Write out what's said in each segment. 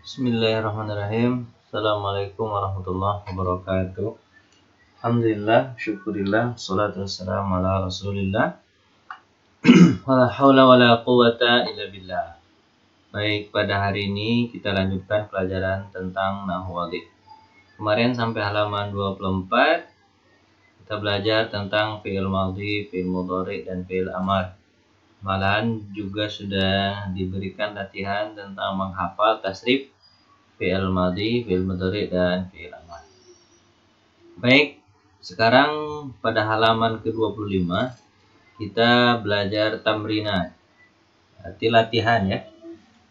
Bismillahirrahmanirrahim. Assalamualaikum warahmatullahi wabarakatuh. Alhamdulillah, syukurillah, salatu wassalamu ala rasulillah. Wala hawla wala quwata illa billah. Baik, pada hari ini kita lanjutkan pelajaran tentang nahwu wadih. Kemarin sampai halaman 24 kita belajar tentang fi'il madhi, fi'il mudhari, dan fi'il amar. Malahan juga sudah diberikan latihan tentang menghafal tasrif fi'il madhi, fi'il mudhari, dan fi'il amar. Baik, sekarang pada halaman ke-25 kita belajar tamrinat. Arti latihan ya.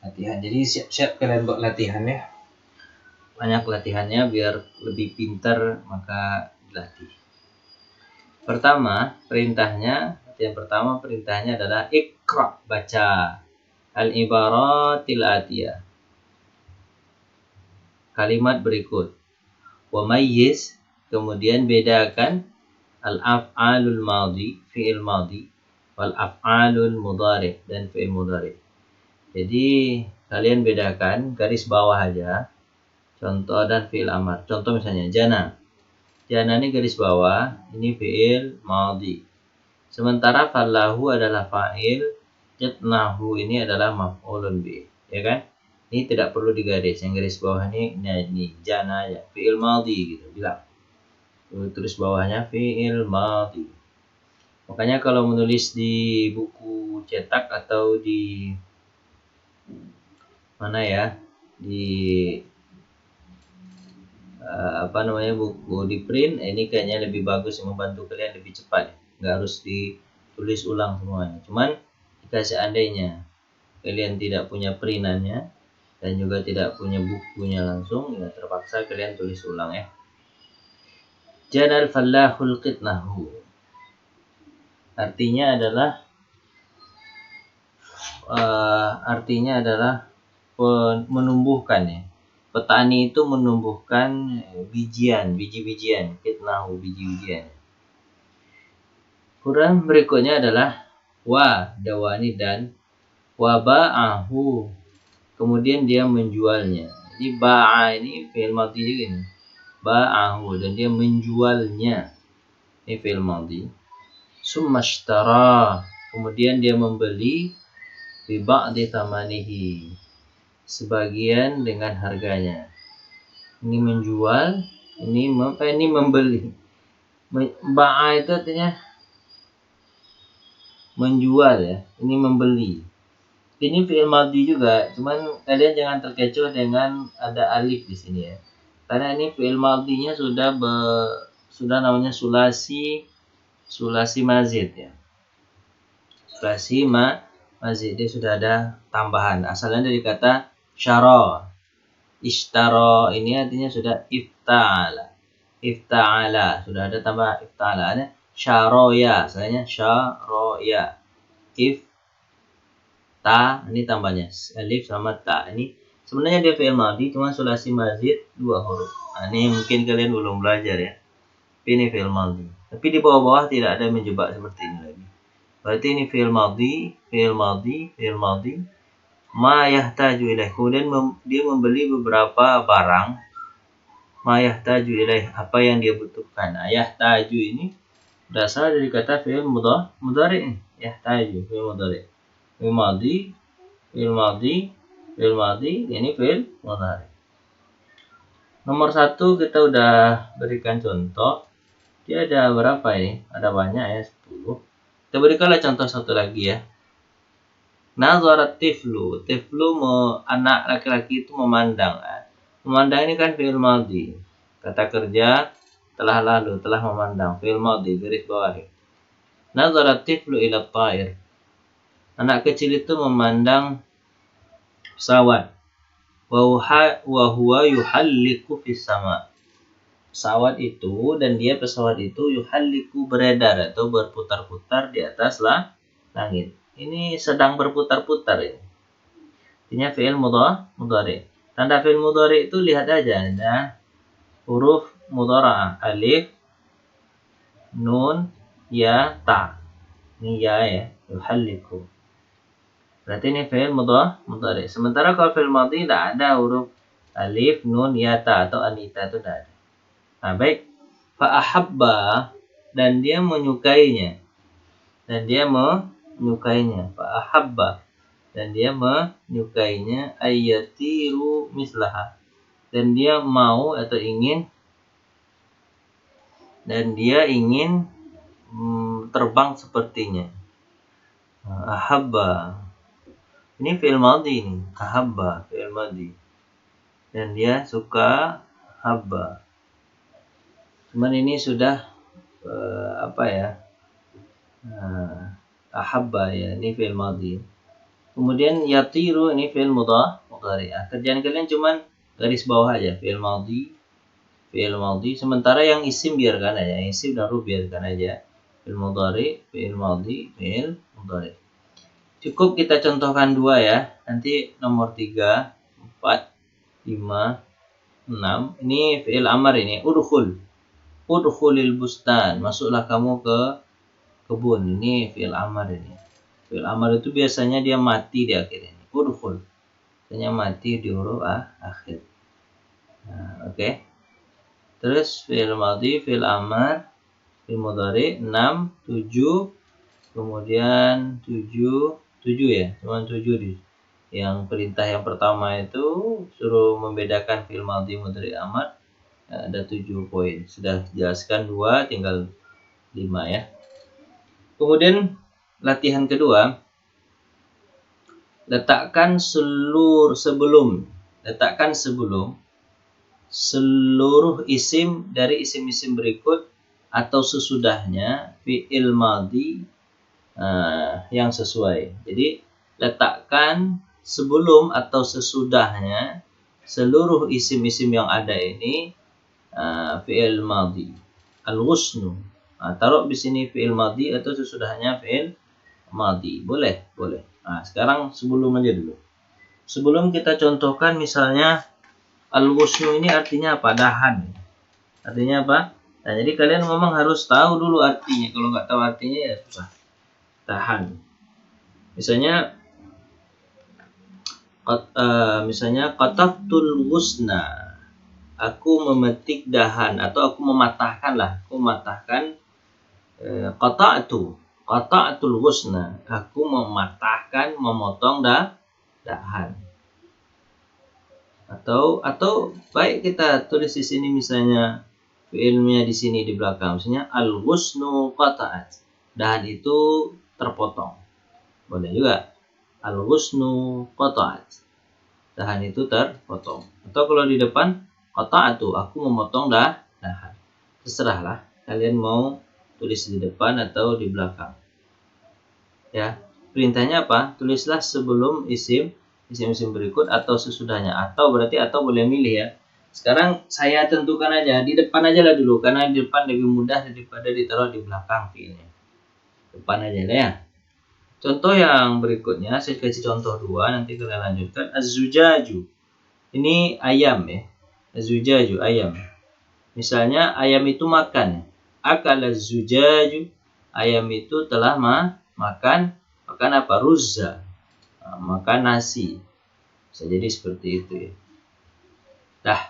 Latihan. Jadi siap-siap kalian buat latihan ya. Banyak latihannya biar lebih pintar, maka dilatih. Yang pertama perintahnya adalah iqra, baca al-ibaratil atiyah. Kalimat berikut. Wa mayyiz, kemudian bedakan al-af'alul madhi, fi'il madhi, wal af'alul mudhari, dan fi'il mudhari. Jadi kalian bedakan garis bawah aja. Contoh dan fi'il amar. Contoh misalnya jana. Jana ini garis bawah, ini fi'il madhi. Sementara fallahu adalah fa'il, jatnahu ini adalah maf'ulun bih, ya kan? Ini tidak perlu digaris. Yang garis bawah ini jana ya, fi'il madhi gitu, bilang. Tulis bawahnya fi'il madhi. Makanya kalau menulis di buku cetak atau di mana ya, di buku di print, ini kayaknya lebih bagus, membantu kalian lebih cepat. Nggak harus ditulis ulang semuanya. Cuman jika seandainya kalian tidak punya printannya dan juga tidak punya bukunya langsung, ya terpaksa kalian tulis ulang ya. Janal fallahul qitnahu. Artinya adalah menumbuhkan ya. Petani itu menumbuhkan biji-bijian, qitnahu, biji-bijian. Kemudian berikutnya adalah dawani, dan ba'ahu, kemudian dia menjualnya. Jadi ba'a ini fi'il madhi juga ini. Ba'ahu, dan dia menjualnya. Ini fi'il madhi. Summashtara, kemudian dia membeli bi ba'di tamanihi, sebagian dengan harganya. Ini menjual, ini membeli. Ba'a itu artinya menjual ya, ini membeli. Ini fi'il madhi juga, cuman kalian jangan terkecoh dengan ada alif di sini ya. Karena ini fi'il madhinya sudah namanya sulasi mazid ya. Sulasi mazid, dia sudah ada tambahan. Asalnya dari kata syara. Ishtara ini artinya sudah ifta'ala, sudah ada tambah ifta'ala. Syaroya, asalnya syaroya. Ini tambahnya alif sama ta. Ini sebenarnya dia fi'il madhi, cuma sulasi mazid 2 huruf. Ini mungkin kalian belum belajar ya. Ini fi'il madhi. Tapi di bawah-bawah tidak ada menjebak seperti ini lagi. Berarti ini fi'il madhi. Ma yahtaju ilaih. Kemudian dia membeli beberapa barang. Ma yahtaju ilaih, apa yang dia butuhkan. Yahtaju ini berasal dari kata fi'il mudhari. Yahtaju, fi'il mudhari. Fi'il madhi, ini fi'il mudhari. Nomor 1 kita udah berikan contoh. Dia ada berapa ini? Ada banyak ya, 10. Kita berikanlah contoh satu lagi ya. Nazarat tiflu. Anak laki-laki itu memandang. Memandang ini kan fi'il madhi. Kata kerja telah lalu, telah memandang. Fi'il madhi, garis bawah. Nazarat tiflu ila ta'ir. Anak kecil itu memandang pesawat. Wa huwa yuhalliku fis sama. Pesawat itu yuhalliku, beredar atau berputar-putar di atas langit. Ini sedang berputar-putar ini. Artinya fi'il mudhari. Tanda fi'il mudhari itu lihat aja, ada huruf mudhara'ah, alif, nun, ya, ta. Ini ya, yuhalliku. Berarti ini fi'il mudhari. Sementara kalau fi'il madhi tidak ada huruf Alif, nun, ya, ta atau anita itu tidak ada. Nah, baik. Fa'ahabba, dan dia menyukainya. Fa'ahabba, dan dia menyukainya. Ayyatiru mislaha, dan dia mau atau ingin, terbang sepertinya. Ahabba, ini fi'il madhi ini. Ahabba, fi'il madhi. Dan dia suka habba. Cuman ini sudah ahabba ya, ini fi'il madhi. Kemudian yatiru ini fi'il mudhari. Kerjaan kalian cuman garis bawah aja, fi'il madhi. Sementara yang isim biarkan aja, isim dan ruf biarkan aja. Fi'il mudhari, fi'il madhi, fi'il mudhari. Cukup kita contohkan 2 ya. Nanti nomor 3, 4, 5, 6. Ini fi'il amar ini. Udkhulil bustan. Masuklah kamu ke kebun. Ini fi'il amar ini. Fi'il amar itu biasanya dia mati di akhir ini. Udkhul. Biasanya mati di huruf akhir. Nah, oke. Terus fi'il madhi, fi'il amar, fi'il mudhari 6, 7. Kemudian 7 ya. Cuma 7 di. Yang perintah yang pertama itu suruh membedakan fi'il madhi, mudhari, amar. Ada 7 poin. Sudah jelaskan 2, tinggal 5 ya. Kemudian latihan kedua, letakkan sebelum seluruh isim dari isim-isim berikut atau sesudahnya fi'il madhi yang sesuai. Jadi letakkan sebelum atau sesudahnya seluruh isim-isim yang ada ini fi'il madhi. Al-ghusnu. Taruh di sini fi'il madhi atau sesudahnya fi'il madhi. Boleh. Nah, sekarang sebelum aja dulu. Sebelum kita contohkan misalnya al-ghusnu ini artinya apa? Dahan. Artinya apa? Nah, jadi kalian memang harus tahu dulu artinya. Kalau nggak tahu artinya ya susah. Dahan. Misalnya qataftul ghusna. Aku memetik dahan atau aku mematahkan lah. Aku mematahkan qata'tul ghusna. Aku mematahkan, memotong dahan. Atau baik kita tulis di sini misalnya fi'ilnya di sini di belakang. Misalnya al-ghusnu qata'at. Dahan itu terpotong. Boleh juga. Al-ghusnu qata'at. Dahan itu terpotong. Atau kalau di depan qata'atu, aku memotong dahan. Terserahlah kalian mau tulis di depan atau di belakang. Ya, perintahnya apa? Tulislah sebelum isim berikut atau sesudahnya. Atau boleh milih ya. Sekarang saya tentukan aja di depan aja lah dulu, karena di depan lebih mudah daripada ditaruh di belakang fiilnya. Depan aja lah ya. Contoh yang berikutnya saya kasih contoh 2, nanti kalian lanjutkan. Az-zujaju. Ini ayam ya. Az-zujaju, ayam. Misalnya ayam itu makan. Akala az-zujaju. Ayam itu telah makan apa? Ruzza. Makan nasi. Bisa jadi seperti itu ya. Nah,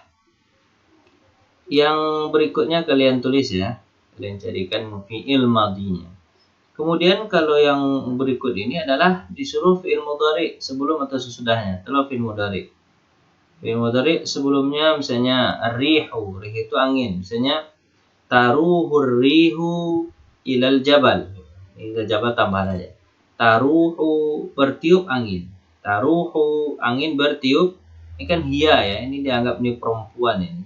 yang berikutnya kalian tulis ya. Kalian carikan fi'il madhinya. Kemudian kalau yang berikut ini adalah disuruh fi'il mudhari sebelum atau sesudahnya. Kalau fi'il mudhari. Fi'il mudhari sebelumnya misalnya ar-rihu. Rih itu angin. Misalnya taruhur rihu ilal jabal. Ilal jabal tambahan aja. Taruhu bertiup angin. Taruhu angin bertiup. Ini kan hiya ya. Ini dianggap ini perempuan ini.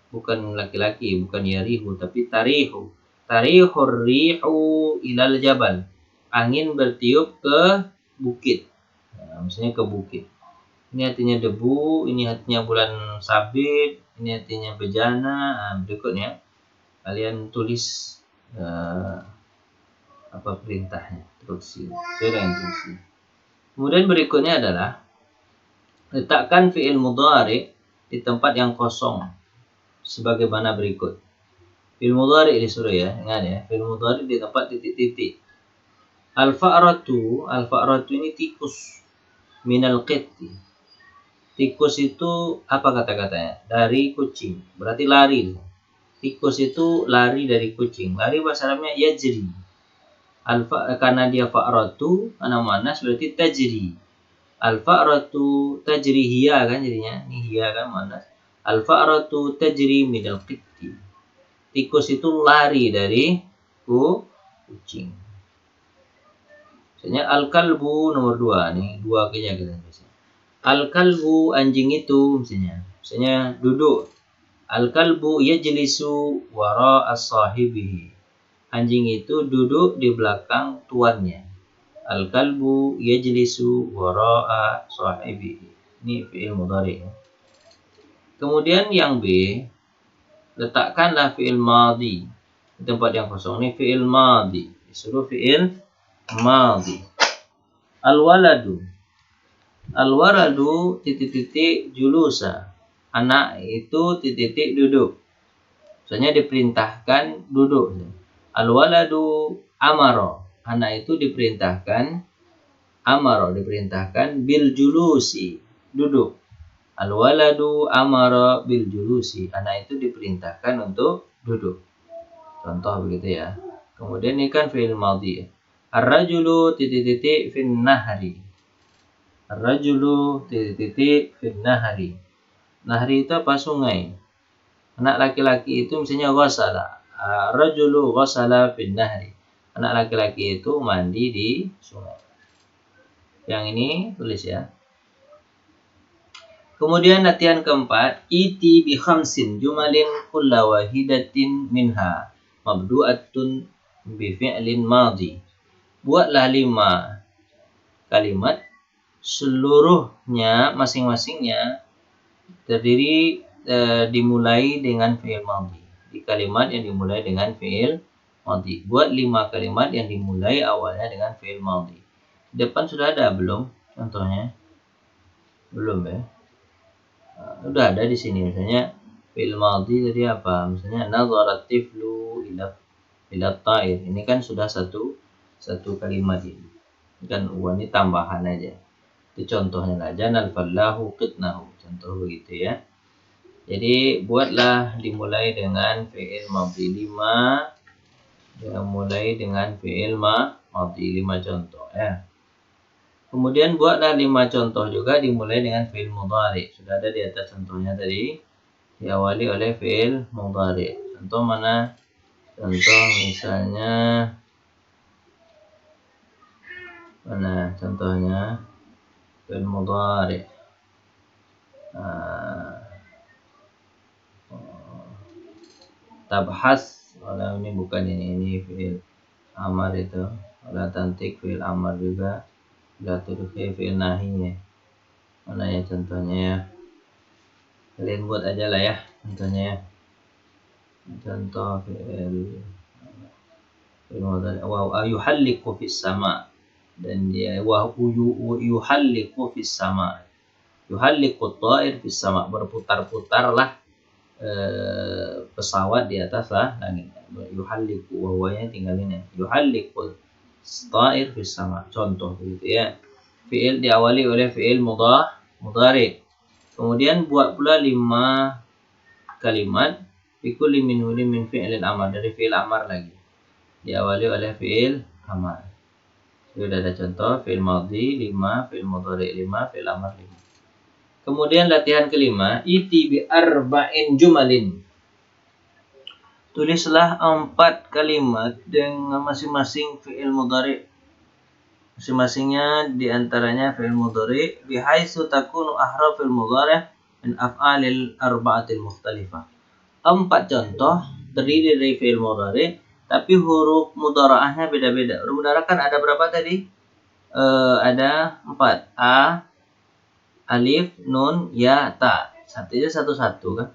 Bukan laki-laki. Bukan yarihu. Tapi tarihu. Tarihur rihu ilal jabal. Angin bertiup ke bukit. Nah, misalnya ke bukit. Ini artinya debu. Ini artinya bulan sabit. Ini artinya bejana. Nah, berikutnya kalian tulis apa perintahnya, instruksi. Kemudian berikutnya adalah letakkan fi'il mudhari di tempat yang kosong sebagaimana berikut. Fi'il mudhari disuruh ya, ingat ya. Fi'il mudhari di tempat titik-titik. Al-fa'ratu ini tikus. Minal qitti. Tikus itu apa kata-katanya? Dari kucing. Berarti lari. Tikus itu lari dari kucing. Lari bahasa Arabnya yajri. Karena dia fa'ratu, karena manas berarti tajri. Al-fa'ratu tajri hiya kan jadinya. Ini hiya kan manas. Al-fa'ratu tajri minal qitti. Tikus itu lari dari kucing. Misalnya al-kalbu nomor 2 nih, 2 kayaknya kita biasanya. Al-kalbu anjing itu misalnya duduk. Al-kalbu yajlisu wara'a sahibihi. Anjing itu duduk di belakang tuannya. Al-kalbu yajlisu wara'a sahibihi. Ini fi'il mudhari. Kemudian yang B, letakkanlah fi'il madhi di tempat yang kosong. Ini fi'il madhi. Disuruh fi'il madhi. Al-waladu. Al-waladu titik-titik julusa. Anak itu titik-titik duduk. Misalnya diperintahkan duduk. Al-waladu amaro. Anak itu diperintahkan amaro, diperintahkan bil julusi, duduk. Al-waladu amaro bil julusi. Anak itu diperintahkan untuk duduk. Contoh begitu ya. Kemudian ini kan fi'il madhi. Ar-rajulu titik-titik fin nahri. Ar-rajulu titik-titik fin nahri. Nahri itu apa? Sungai. Anak laki-laki itu misalnya ghasala. Ar-rajulu ghasala fin nahri. Anak laki-laki itu mandi di sungai. Yang ini tulis ya. Kemudian latihan keempat, iti bi khamsin jumalin kulla wahidatin minha mabdu'atun bi fi'lin madhi. Buatlah 5 kalimat, seluruhnya masing-masingnya terdiri dimulai dengan fi'il madhi. Di kalimat yang dimulai dengan fi'il madhi. Buat 5 kalimat yang dimulai awalnya dengan fi'il madhi. Depan sudah ada belum contohnya? Belum ya? Udah ada di sini misalnya fi'il madhi tadi apa? Misalnya nadhara tiflu ila ta'ir. Ini kan sudah satu kalimat ini. Kan ini tambahan aja. Itu contohnya lah. Janal fallahu qitnahu. Contoh begitu ya. Jadi buatlah dimulai dengan fi'il madhi 5. Mulai dengan fi'il madhi 5 contoh ya. Kemudian buatlah 5 contoh juga dimulai dengan fi'il mudhari. Sudah ada di atas contohnya tadi. Diawali oleh fi'il mudhari. Contoh mana? Contoh misalnya mana contohnya? Fi'il mudhari. Tabhas. Walau ini bukan ini fi'il amar itu. Wala tantik fi'il amar juga. La tudhi fi'il nahi ya. Mana ya contohnya ya? Kalian buat aja lah ya contohnya ya. Contoh fi'il mudhari wa yuhalliqu fis sama. Dan dia wa yuhalliqu fis sama. Yuhalliqu at-ta'ir fis sama. Berputar-putarlah pesawat di atas lah langit. Yuhalliqu wawanya tinggalin ya. Yuhalliqu at-ta'ir fis sama. Contoh begitu ya. Fi'il diawali oleh fi'il mudhari. Kemudian buat pula 5 kalimat bikulli minhu min fi'il amar, dari fi'il amar lagi. Diawali oleh fi'il amar. Sudah ada contoh fi'il madhi 5, fi'il mudhari 5, fi'il amar 5. Kemudian latihan kelima, iti bi arba'in jumalin. Tulislah 4 kalimat dengan masing-masing fi'il mudhari. Masing-masingnya diantaranya fi'il mudhari bihaitsu takunu ahrafil mudhari min af'alil arba'atil mukhtalifah. 4 contoh terdiri dari fi'il mudhari tapi huruf mudhara'ahnya beda-beda. Huruf mudhara' kan ada berapa tadi? Ada 4. A, alif, nun, ya, ta. Satunya satu-satu kan?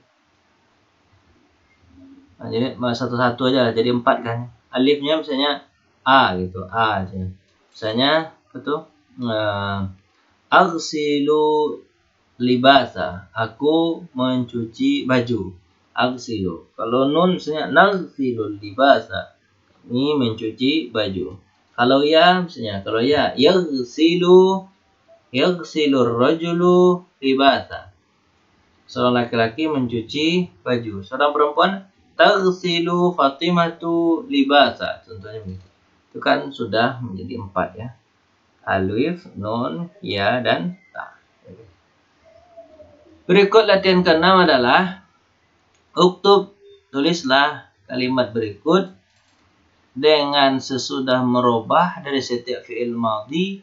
Nah, jadi satu-satu aja jadi 4 kan. Alifnya misalnya A gitu, A aja. Misalnya betul aghsilu libasa, aku mencuci baju. Aghsilu. Kalau nun misalnya naghsilu libasa, ini mencuci baju. Kalau ya misalnya, kalau ya yaghsilu Yaghsilur rajulu libasa. Seorang laki-laki mencuci baju. Seorang perempuan taghsilu Fatimatu libasa. Contohnya begitu. Itu kan sudah menjadi 4 ya. Alif, nun, ya, dan ta. Berikut latihan ke-6 adalah uktub, tulislah kalimat berikut dengan sesudah merubah dari setiap fi'il madhi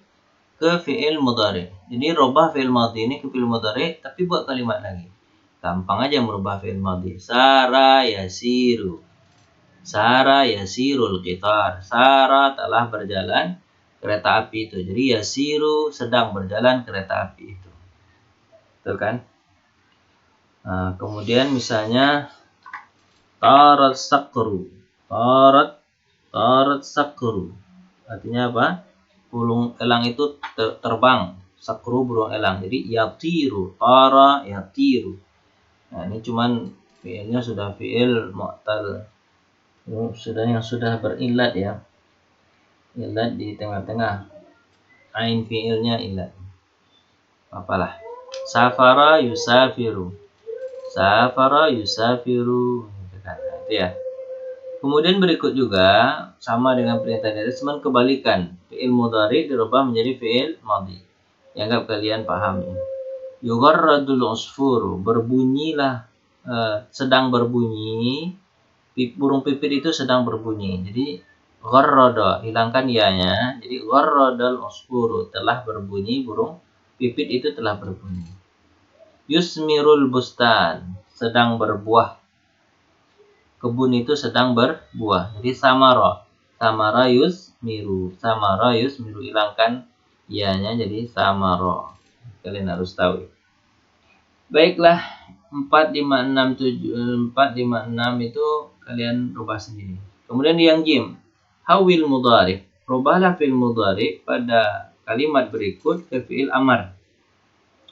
ke fi'il mudhari. Jadi rubah fi'il madhi ini ke fi'il mudhari tapi buat kalimat lagi. Gampang aja merubah fi'il madhi. Sara yasiru. Sara yasirul qitar. Sara telah berjalan kereta api itu. Jadi yasiru sedang berjalan kereta api itu. Betul kan? Nah, kemudian misalnya tarat sakru. Tarat sakru. Artinya apa? Burung elang itu terbang. Sakru burung elang. Jadi yatiru. Tara yatiru. Nah, ini cuman fiilnya sudah fiil mu'tal. Yang sudah berilat ya. Ilat di tengah-tengah. Ain fiilnya ilat. Apalah. Safara yusafiru. Safara yusafiru. Itu ya. Kemudian berikut juga sama dengan perintah dari cuman kebalikan. Fi'il mudhari dirubah menjadi fi'il madhi. Dianggap kalian paham ya. Yugharradul usfuru, berbunyilah, sedang berbunyi. Burung pipit itu sedang berbunyi. Jadi gharrada, hilangkan ianya. Jadi gharradal usfuru, telah berbunyi, burung pipit itu telah berbunyi. Yusmirul bustan, sedang berbuah. Kebun itu sedang berbuah. Jadi samara. Samara yusmiru. Samara yusmiru. Hilangkan ianya jadi samara. Kalian harus tahu. Baiklah. 4, 5, 6, 7, 4, 5, 6 itu kalian rubah sendiri. Kemudian yang jim. Hawil mudhari. Rubahlah fi'il mudhari pada kalimat berikut ke fi'il amar.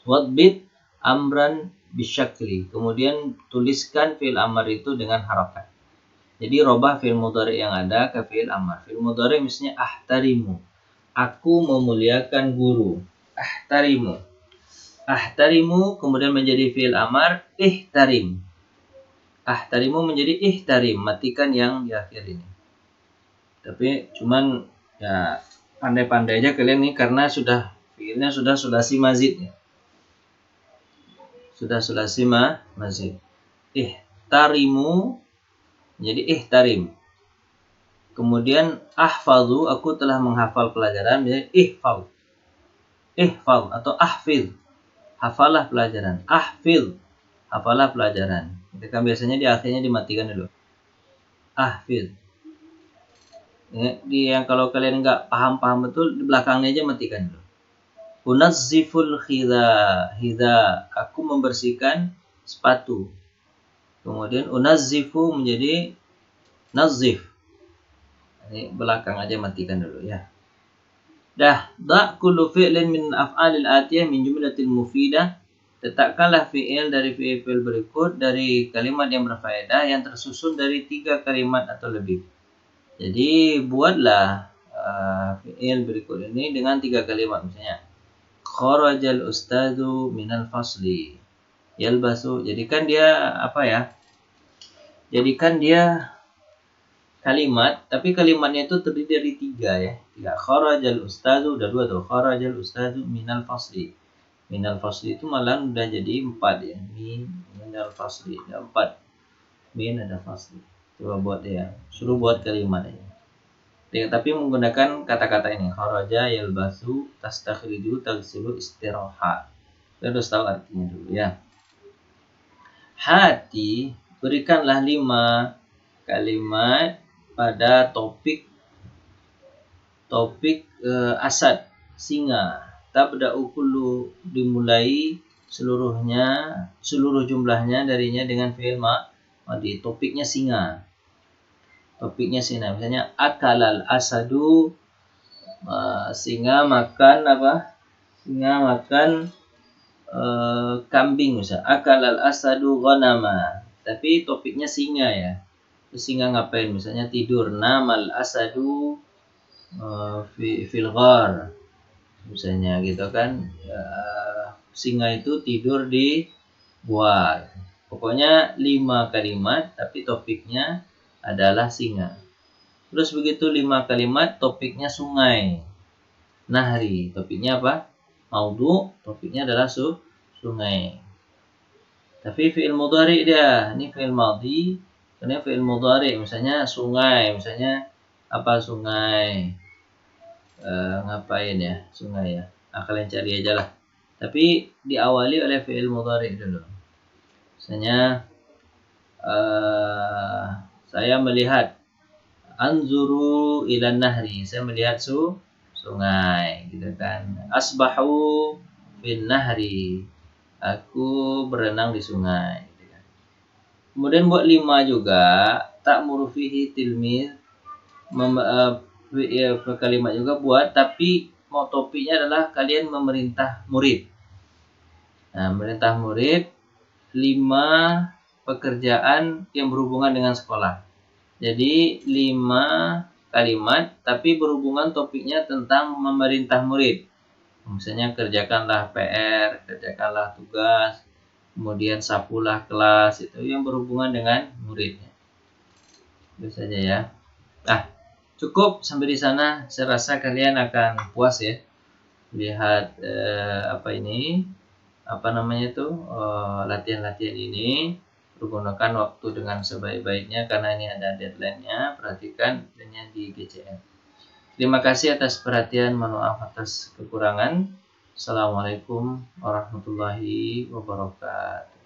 Wadbit amran bisyakli. Kemudian tuliskan fi'il amar itu dengan harakat. Jadi robah fi'il mudhari yang ada ke fi'il amar. Fi'il mudhari misalnya ahtarimu. Aku memuliakan guru. Ahtarimu. Ahtarimu kemudian menjadi fi'il amar ihtarim. Ahtarimu menjadi ihtarim. Matikan yang di akhir ini. Tapi cuman ya pandai-pandai aja kalian nih karena sudah fi'ilnya sudah sulasi mazid ya. Sudah sulasi mazid. Ihtarimu jadi ihtarim. Kemudian ahfadhu, aku telah menghafal pelajaran, jadi ihfadh. Ihfadh atau ahfidh. Hafalah pelajaran. Ahfidh. Hafalah pelajaran. Itu kan biasanya di akhirnya dimatikan dulu. Ahfidh. Yang kalau kalian nggak paham betul, di belakangnya aja matikan dulu. Unazziful hidha. Aku membersihkan sepatu. Kemudian unazzifu menjadi nazif. Ini belakang aja matikan dulu ya. Da' kullu fi'lin min af'alil atiyah min jumlatil mufidah. Letakkanlah fi'il dari fi'il berikut dari kalimat yang berfaedah yang tersusun dari 3 kalimat atau lebih. Jadi buatlah fi'il berikut ini dengan 3 kalimat misalnya. Kharajal ustadzu minal fasli. Yalbasu. Jadikan dia apa ya? Jadikan dia kalimat, tapi kalimatnya itu terdiri dari 3 ya. 3. Kharajal ustadzu, udah 2 tuh. Kharajal ustadzu minal fasli. Minal fasli itu malah udah jadi 4 ya. Minal fasli. Ada 4. Min ada fasli. Coba buat ya. Suruh buat kalimat aja. Ya, tapi menggunakan kata-kata ini. Kharaja yalbasu tastakhriju taghsilu istirahat. Kita harus tahu artinya dulu ya. Hati, berikanlah 5 kalimat pada topik asad, singa. Tabda'u kullu, dimulai seluruh jumlahnya darinya dengan fi'il madhi. Topiknya singa. Misalnya akalal asadu, singa makan apa? Singa makan kambing misalnya. Akalal asadu ghanama. Tapi topiknya singa ya. Terus singa ngapain? Misalnya tidur. Namal asadu fil ghar. misalnya gitu kan. Singa itu tidur di gua. Pokoknya 5 kalimat tapi topiknya adalah singa. Terus begitu 5 kalimat topiknya sungai. Nahri topiknya apa? Maudu topiknya adalah sungai. Tapi fi'il mudhari dia, ini fi'il madhi, ini fi'il mudhari, misalnya sungai, misalnya apa sungai, ngapain ya sungai ya, kalian cari aja lah. Tapi diawali oleh fi'il mudhari dulu. Misalnya saya melihat, anzuru ilan nahri, saya melihat sungai, gitu kan. Asbahu fin nahri, aku berenang di sungai. Gitu kan. Kemudian buat 5 juga, tak murufihi tilmid, kalimat juga buat, tapi mau topiknya adalah kalian memerintah murid. Nah, memerintah murid 5 pekerjaan yang berhubungan dengan sekolah. Jadi 5 kalimat tapi berhubungan topiknya tentang memerintah murid. Misalnya kerjakanlah PR, kerjakanlah tugas, kemudian sapulah kelas, itu yang berhubungan dengan muridnya. Itu saja ya. Nah, cukup sampai di sana. Saya rasa kalian akan puas ya lihat latihan-latihan ini. Pergunakan waktu dengan sebaik-baiknya karena ini ada deadline-nya. Perhatikan adanya di GCM. Terima kasih atas perhatian. Mohon maaf atas kekurangan. Assalamualaikum warahmatullahi wabarakatuh.